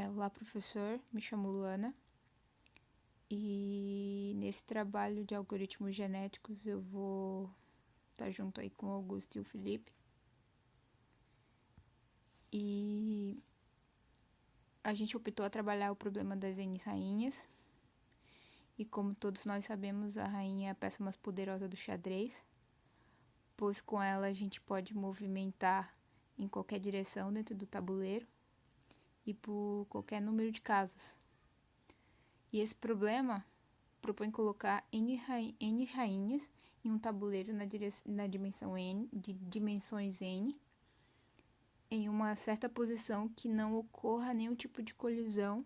Olá, professor. Me chamo Luana. E nesse trabalho de algoritmos genéticos eu vou estar junto aí com o Augusto e o Felipe. E a gente optou a trabalhar o problema das N rainhas. E como todos nós sabemos, a rainha é a peça mais poderosa do xadrez, pois com ela a gente pode movimentar em qualquer direção dentro do tabuleiro e por qualquer número de casas. E esse problema propõe colocar N rainhas em um tabuleiro na dimensão N, de dimensões N, em uma certa posição que não ocorra nenhum tipo de colisão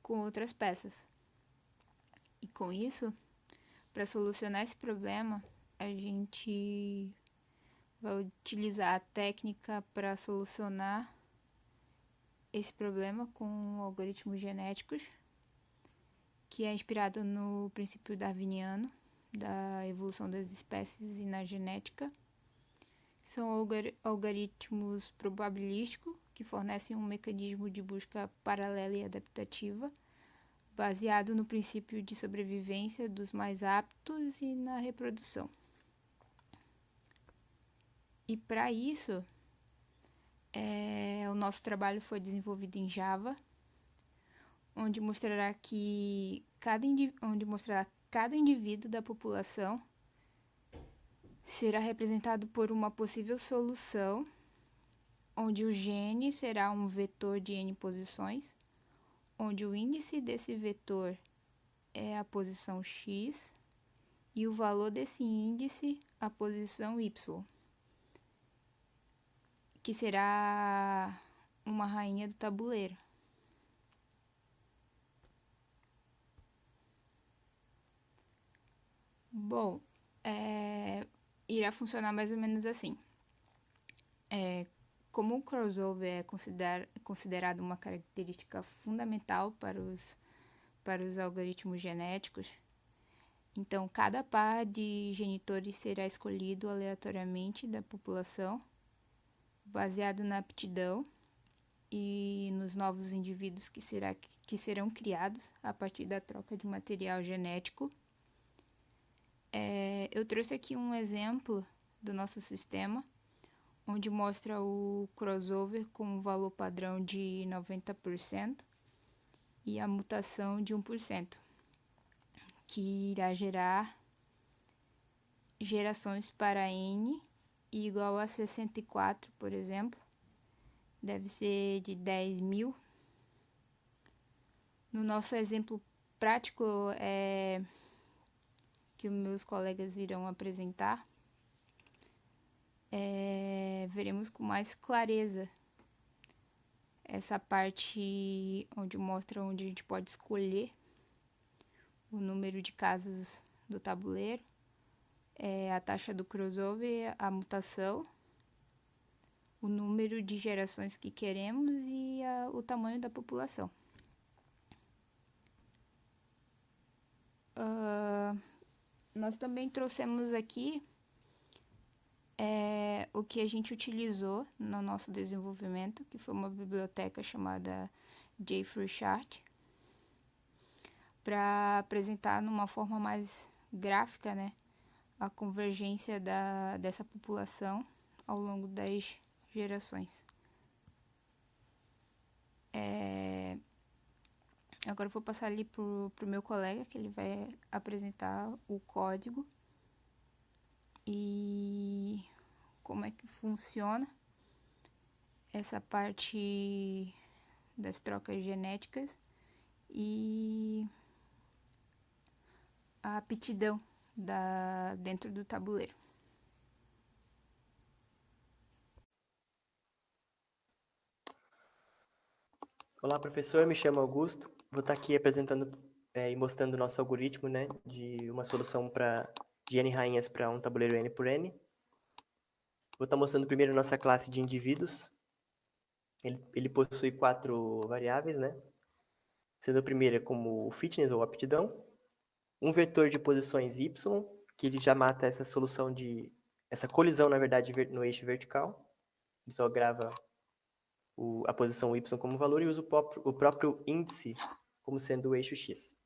com outras peças. E com isso, para solucionar esse problema, a gente vai utilizar a técnica para solucionar esse problema com algoritmos genéticos, que é inspirado no princípio darwiniano da evolução das espécies e na genética. São algoritmos probabilísticos que fornecem um mecanismo de busca paralela e adaptativa, baseado no princípio de sobrevivência dos mais aptos e na reprodução. E para isso, o nosso trabalho foi desenvolvido em Java, onde mostrará cada indivíduo da população será representado por uma possível solução, onde o gene será um vetor de n posições, onde o índice desse vetor é a posição x e o valor desse índice a posição y, que será uma rainha do tabuleiro. Bom, irá funcionar mais ou menos assim. Como o crossover é considerado uma característica fundamental para os algoritmos genéticos, então cada par de genitores será escolhido aleatoriamente da população, baseado na aptidão e nos novos indivíduos que serão criados a partir da troca de material genético. Eu trouxe aqui um exemplo do nosso sistema, onde mostra o crossover com um valor padrão de 90% e a mutação de 1%, que irá gerar gerações para n igual a 64, por exemplo, deve ser de 10.000. No nosso exemplo prático que os meus colegas irão apresentar, veremos com mais clareza essa parte onde mostra onde a gente pode escolher o número de casas do tabuleiro, a taxa do crossover, a mutação, o número de gerações que queremos e o tamanho da população. Nós também trouxemos aqui o que a gente utilizou no nosso desenvolvimento, que foi uma biblioteca chamada JFruitChart, para apresentar numa forma mais gráfica, né, a convergência dessa população ao longo das gerações. Agora eu vou passar ali pro meu colega, que ele vai apresentar o código e como é que funciona essa parte das trocas genéticas e a aptidão dentro do tabuleiro. Olá, professor, me chamo Augusto. Vou estar aqui apresentando e mostrando o nosso algoritmo, né, de uma solução de n rainhas para um tabuleiro n por n. Vou estar mostrando primeiro a nossa classe de indivíduos. Ele possui 4 variáveis, né, sendo a primeira como o fitness ou aptidão, um vetor de posições y, que ele já mata essa colisão, na verdade, no eixo vertical. Ele só grava a posição y como valor e uso o próprio índice como sendo o eixo x.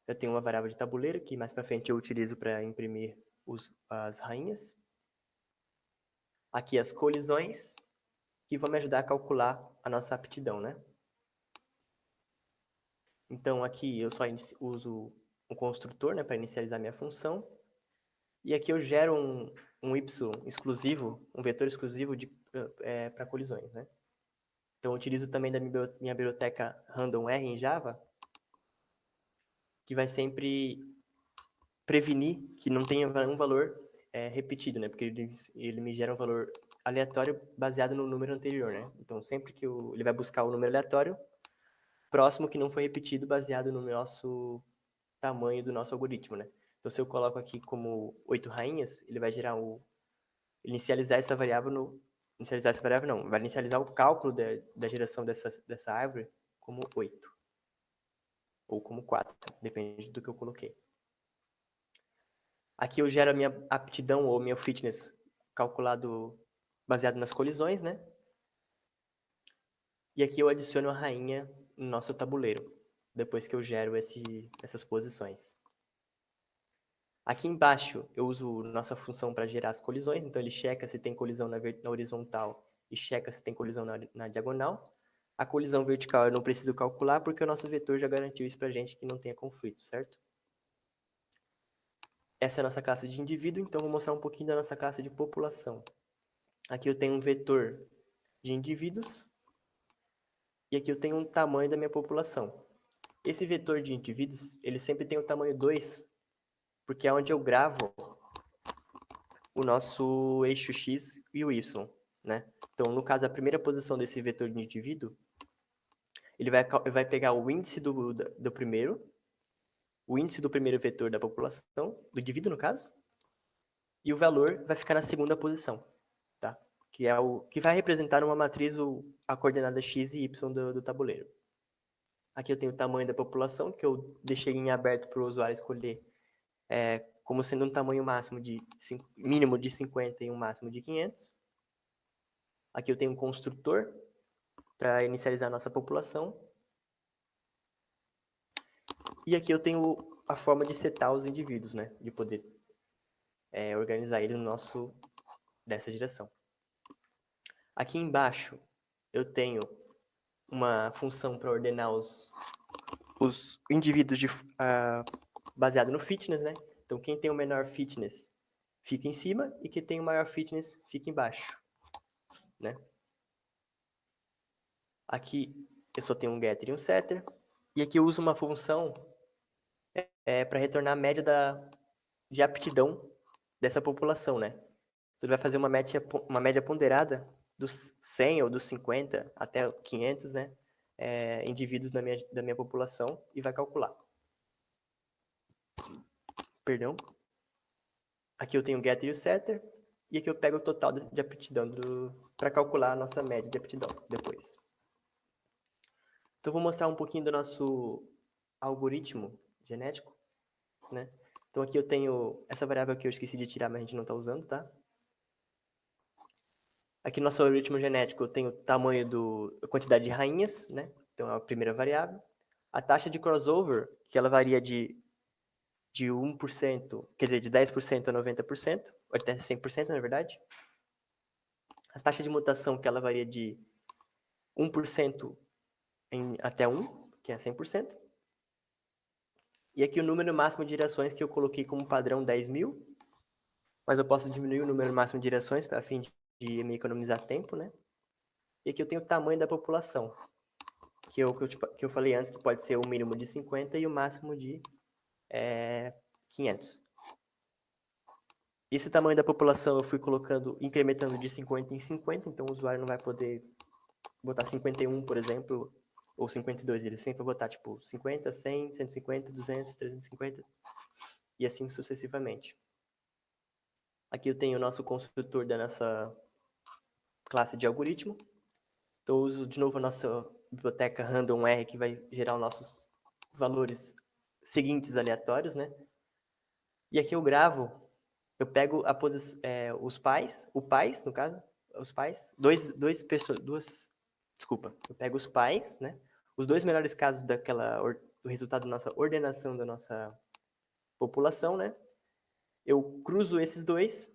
Eu tenho uma variável de tabuleiro que mais para frente eu utilizo para imprimir as rainhas. Aqui as colisões, que vão me ajudar a calcular a nossa aptidão, né? Então aqui eu só uso um construtor, né, para inicializar minha função. E aqui eu gero um y exclusivo, um vetor exclusivo para colisões, né? Então eu utilizo também da minha biblioteca random R em Java, que vai sempre prevenir que não tenha um valor repetido, né? Porque ele me gera um valor aleatório baseado no número anterior, né? Então sempre que ele vai buscar o número aleatório próximo que não foi repetido baseado no nosso tamanho do nosso algoritmo, né? Então se eu coloco aqui como 8 rainhas, ele vai gerar inicializar essa variável inicializar essa variável não, vai inicializar o cálculo da geração dessa árvore como 8 ou como 4, depende do que eu coloquei. Aqui eu gero a minha aptidão ou meu fitness calculado baseado nas colisões, né? E aqui eu adiciono a rainha no nosso tabuleiro, depois que eu gero essas posições. Aqui embaixo eu uso nossa função para gerar as colisões, então ele checa se tem colisão na horizontal e checa se tem colisão na diagonal. A colisão vertical eu não preciso calcular porque o nosso vetor já garantiu isso para a gente que não tenha conflito, certo? Essa é a nossa classe de indivíduo, então vou mostrar um pouquinho da nossa classe de população. Aqui eu tenho um vetor de indivíduos e aqui eu tenho um tamanho da minha população. Esse vetor de indivíduos, ele sempre tem o tamanho 2, porque é onde eu gravo o nosso eixo x e o y, né? Então, no caso, a primeira posição desse vetor de indivíduo, ele vai pegar o índice do primeiro, o índice do primeiro vetor da população, do indivíduo, no caso, e o valor vai ficar na segunda posição, tá? Que é o que vai representar numa matriz a coordenada x e y do tabuleiro. Aqui eu tenho o tamanho da população, que eu deixei em aberto para o usuário escolher como sendo um tamanho mínimo de 50 e um máximo de 500. Aqui eu tenho um construtor para inicializar a nossa população. E aqui eu tenho a forma de setar os indivíduos, né? De poder organizar eles dessa direção. Aqui embaixo eu tenho uma função para ordenar os indivíduos baseado no fitness, né? Então quem tem o menor fitness fica em cima e quem tem o maior fitness fica embaixo, né? Aqui eu só tenho um getter e um setter. E aqui eu uso uma função para retornar a média de aptidão dessa população, né? Então, ele vai fazer uma média ponderada dos 100 ou dos 50 até 500, né? Indivíduos da minha população e vai calcular. Perdão. Aqui eu tenho o getter e o setter. E aqui eu pego o total de aptidão para calcular a nossa média de aptidão depois. Então, eu vou mostrar um pouquinho do nosso algoritmo genético, né? Então, aqui eu tenho essa variável que eu esqueci de tirar, mas a gente não está usando, tá? Aqui no nosso algoritmo genético eu tenho o tamanho a quantidade de rainhas, né? Então, é a primeira variável. A taxa de crossover, que ela varia de 1%, quer dizer, de 10% a 90%, ou até 100%, na verdade. A taxa de mutação, que ela varia de 1% até 1, que é 100%. E aqui o número máximo de gerações que eu coloquei como padrão 10.000, mas eu posso diminuir o número máximo de gerações para fim de me economizar tempo, né? E aqui eu tenho o tamanho da população, que eu falei antes, que pode ser o mínimo de 50 e o máximo de 500. Esse tamanho da população eu fui incrementando de 50 em 50, então o usuário não vai poder botar 51, por exemplo, ou 52, ele sempre vai botar tipo 50, 100, 150, 200, 350 e assim sucessivamente. Aqui eu tenho o nosso construtor da nossa classe de algoritmo. Então eu uso de novo a nossa biblioteca random R, que vai gerar os nossos valores seguintes aleatórios, né? E aqui eu pego os pais, no caso, os pais, duas Desculpa, eu pego os pais, né? Os dois melhores casos do resultado da nossa ordenação da nossa população, né? Eu cruzo esses dois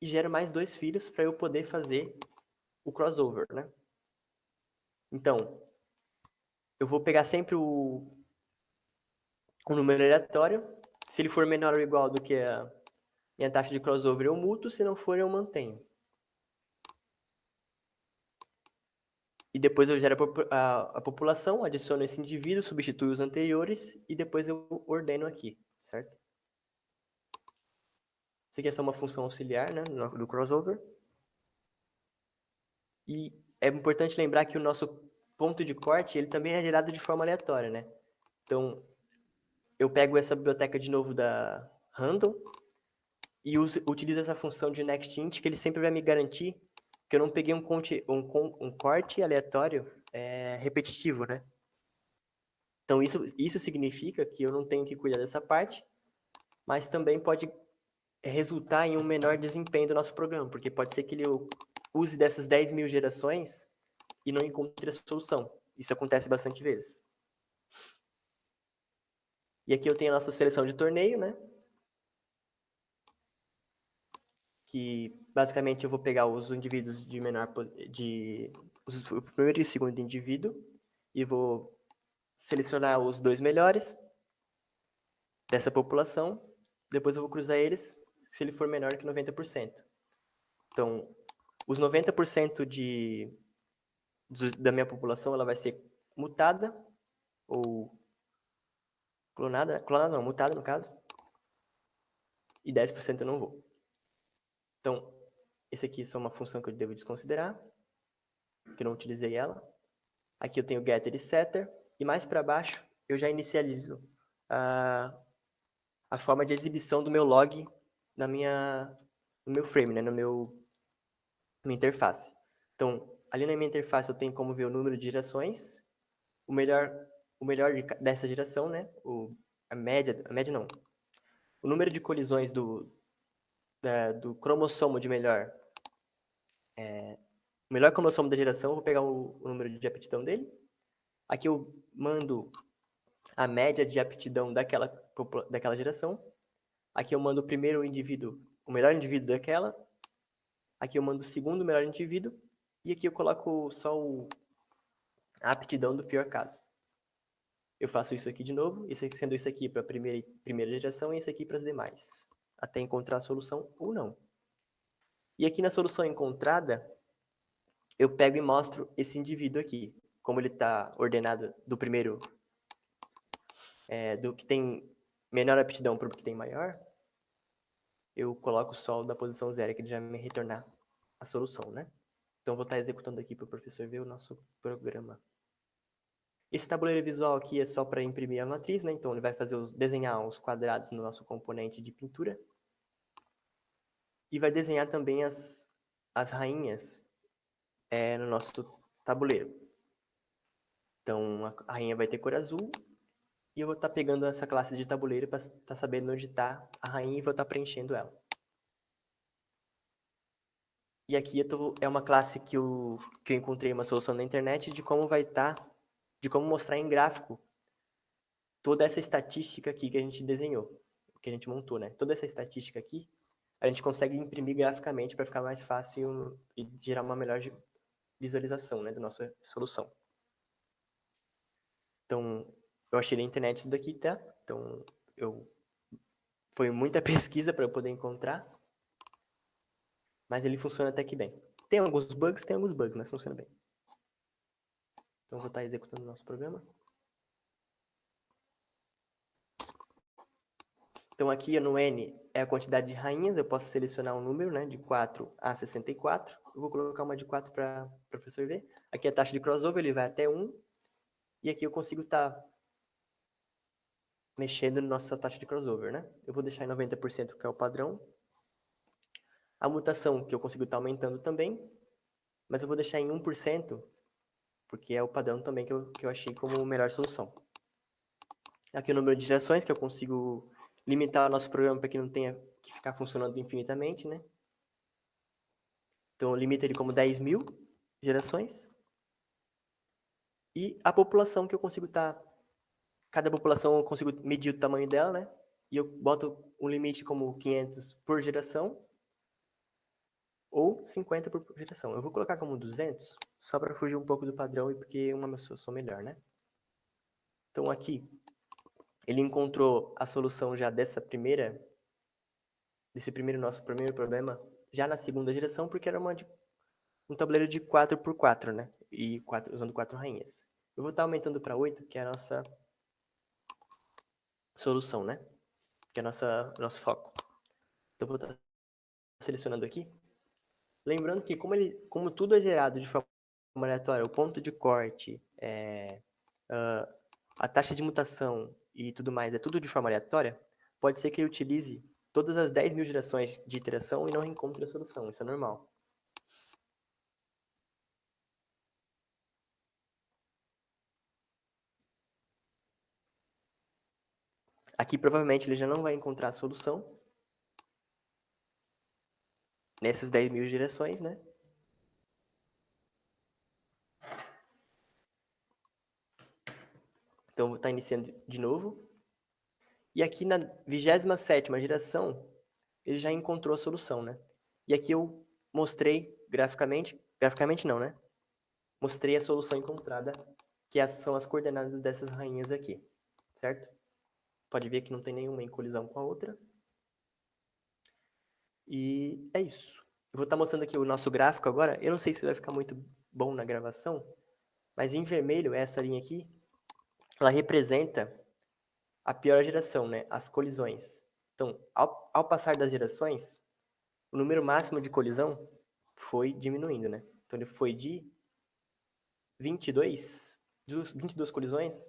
e gero mais 2 filhos para eu poder fazer o crossover, né? Então, eu vou pegar sempre um número aleatório. Se ele for menor ou igual do que a minha taxa de crossover, eu muto. Se não for, eu mantenho. E depois eu gero a população, adiciono esse indivíduo, substituo os anteriores e depois eu ordeno aqui, certo? Isso aqui é só uma função auxiliar, né, do crossover. E é importante lembrar que o nosso ponto de corte, ele também é gerado de forma aleatória, né? Então, eu pego essa biblioteca de novo da Random e utilizo essa função de nextInt, que ele sempre vai me garantir que eu não peguei um corte aleatório repetitivo, né? Então, isso significa que eu não tenho que cuidar dessa parte, mas também pode resultar em um menor desempenho do nosso programa, porque pode ser que ele use dessas 10 mil gerações e não encontre a solução. Isso acontece bastante vezes. E aqui eu tenho a nossa seleção de torneio, né? Que basicamente eu vou pegar os indivíduos de menor o primeiro e o segundo indivíduo e vou selecionar os 2 melhores dessa população. Depois eu vou cruzar eles se ele for menor que 90%. Então, os 90% da minha população ela vai ser mutada ou clonada não, mutada no caso. E 10% eu não vou. Então, esse aqui é só uma função que eu devo desconsiderar, que eu não utilizei ela. Aqui eu tenho getter e setter, e mais para baixo eu já inicializo a forma de exibição do meu log no meu frame, né, minha interface. Então, ali na minha interface eu tenho como ver o número de gerações, o melhor dessa geração, né, a média não, o número de colisões do cromossomo de o melhor cromossomo da geração, eu vou pegar o número de aptidão dele. Aqui eu mando a média de aptidão daquela geração. Aqui eu mando o primeiro indivíduo, o melhor indivíduo daquela. Aqui eu mando o segundo melhor indivíduo. E aqui eu coloco só a aptidão do pior caso. Eu faço isso aqui de novo, sendo isso aqui para a primeira geração e isso aqui para as demais. Até encontrar a solução ou não. E aqui na solução encontrada, eu pego e mostro esse indivíduo aqui. Como ele está ordenado do primeiro, do que tem menor aptidão para o que tem maior, eu coloco só o da posição 0, que ele já me retornar a solução, né? Então, vou estar executando aqui para o professor ver o nosso programa. Esse tabuleiro visual aqui é só para imprimir a matriz, né? Então, ele vai desenhar os quadrados no nosso componente de pintura. E vai desenhar também as rainhas no nosso tabuleiro. Então, a rainha vai ter cor azul. E eu vou estar pegando essa classe de tabuleiro para estar sabendo onde está a rainha e vou estar preenchendo ela. E aqui é uma classe que eu encontrei uma solução na internet de como de como mostrar em gráfico toda essa estatística aqui que a gente desenhou, que a gente montou, né? Toda essa estatística aqui, a gente consegue imprimir graficamente para ficar mais fácil e gerar uma melhor visualização, né, da nossa solução. Então, eu achei na internet isso daqui, tá? Então, foi muita pesquisa para eu poder encontrar, mas ele funciona até que bem. Tem alguns bugs, mas funciona bem. Então, vou estar executando o nosso programa. Então, aqui no N é a quantidade de rainhas. Eu posso selecionar um número, né, de 4 a 64. Eu vou colocar uma de 4 para o professor ver. Aqui a taxa de crossover, ele vai até 1. E aqui eu consigo estar mexendo na nossa taxa de crossover, né? Eu vou deixar em 90%, que é o padrão. A mutação, que eu consigo estar aumentando também. Mas eu vou deixar em 1%, porque é o padrão também que eu achei como a melhor solução. Aqui o número de gerações, que eu consigo limitar o nosso programa para que não tenha que ficar funcionando infinitamente, né? Então, eu limito ele como 10 mil gerações. E a população que eu consigo estar... Cada população eu consigo medir o tamanho dela, né? E eu boto um limite como 500 por geração ou 50 por geração. Eu vou colocar como 200, só para fugir um pouco do padrão e porque uma solução melhor, né? Então aqui, ele encontrou a solução já desse primeiro nosso primeiro problema, já na segunda geração, porque era um tabuleiro de 4x4, né? E usando 4 rainhas. Eu vou estar aumentando para 8, que é a nossa solução, né? Que é nosso foco. Então, eu vou estar selecionando aqui. Lembrando que como tudo é gerado de forma aleatória, o ponto de corte, a taxa de mutação e tudo mais é tudo de forma aleatória, pode ser que ele utilize todas as 10.000 gerações de iteração e não encontre a solução. Isso é normal. Aqui, provavelmente, ele já não vai encontrar a solução nessas 10.000 gerações, né? Então, vou estar iniciando de novo. E aqui na 27ª geração, ele já encontrou a solução, né? E aqui eu mostrei graficamente não, né? Mostrei a solução encontrada, que são as coordenadas dessas rainhas aqui, certo? Pode ver que não tem nenhuma em colisão com a outra. E é isso. Eu vou estar mostrando aqui o nosso gráfico agora. Eu não sei se vai ficar muito bom na gravação, mas em vermelho, essa linha aqui, ela representa a pior geração, né? As colisões. Então, ao passar das gerações, o número máximo de colisão foi diminuindo, né? Então, ele foi de 22 colisões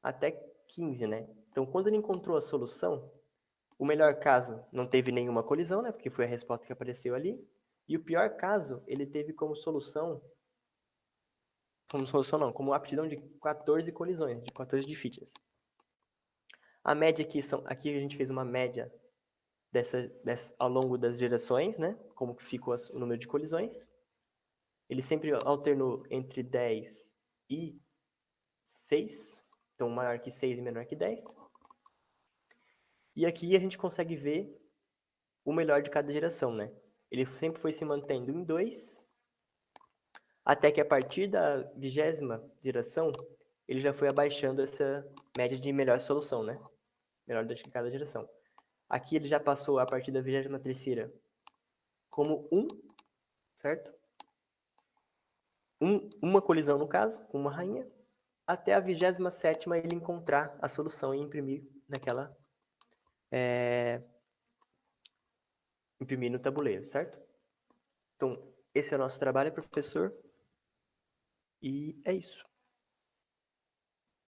até 15, né? Então, quando ele encontrou a solução, o melhor caso não teve nenhuma colisão, né? Porque foi a resposta que apareceu ali. E o pior caso, ele teve como solução não, como aptidão de 14 colisões, de 14 de fitness. A média aqui a gente fez uma média ao longo das gerações, né? Como que ficou o número de colisões. Ele sempre alternou entre 10 e 6, então maior que 6 e menor que 10. E aqui a gente consegue ver o melhor de cada geração, né? Ele sempre foi se mantendo em 2, até que a partir da 20ª geração, ele já foi abaixando essa média de melhor solução, né? Melhor de cada geração. Aqui ele já passou a partir da 23ª como 1, certo? Uma colisão no caso, com uma rainha, até a 27ª ele encontrar a solução e imprimir imprimir no tabuleiro, certo? Então, esse é o nosso trabalho, professor, e é isso.